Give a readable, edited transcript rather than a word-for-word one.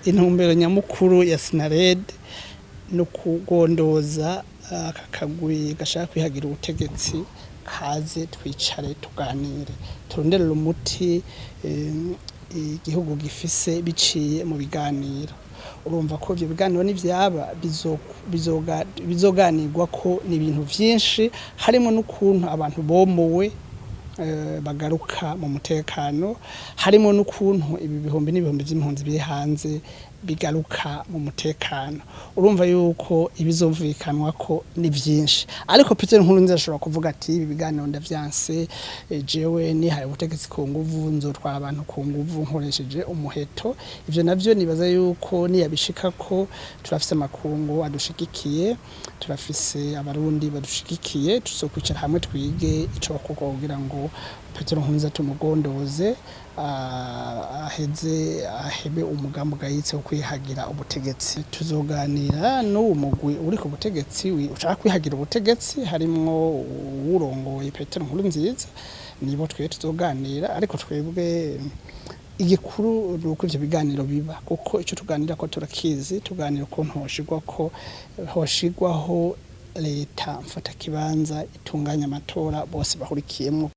intumbero nyamukuru ya Cnared no kugondoza akakagwi gashaka kwihagira ubutegetsi kaze twicare tuganire turondera umuti igihugu gifise biciye mu biganiro urumva ko ibyo biganiro n'ivyaba bizoganirwa ko ni ibintu vyinshi harimo n'ukuntu abantu bomowe bagaruka mu mutekano harimo n'ukuntu ibi bihumbi n'ibihumbi by'impunzi biri hanze bigaruka mu mutekano urumva yuko ibizumvikanwa ko ni byinshi ariko Peter Nkurunziza ashobora kuvuga ati ibi biganiro ndavyanse jewe nihaye ubutegetsi ku nguvu nzotwara abantu ku nguvu nkoresheje umuheto ivyo navyo nibaza yuko niyabishika ko turafise amakungu adushigikiye turafise abarundi badushigikiye tuzokwicara hamwe twige ico kugira ngo Peter Nkurunziza tumugondoze ahebe umugambo gayitse wo kwihagira ubutegetsi tuzoganira n'uwo mugwi uri ku butegetsi ushaka kwihagira ubutegetsi harimwo urongoye Peter Nkurunziza nibo twe tuzoganira ariko twebwe igikuru nuko ivyo biganiro biba kuko ico tuganira ko turakizi tuganira ukuntu hoshigwaho leta mfata kibanza itunganya amatora bose bahurikiyemo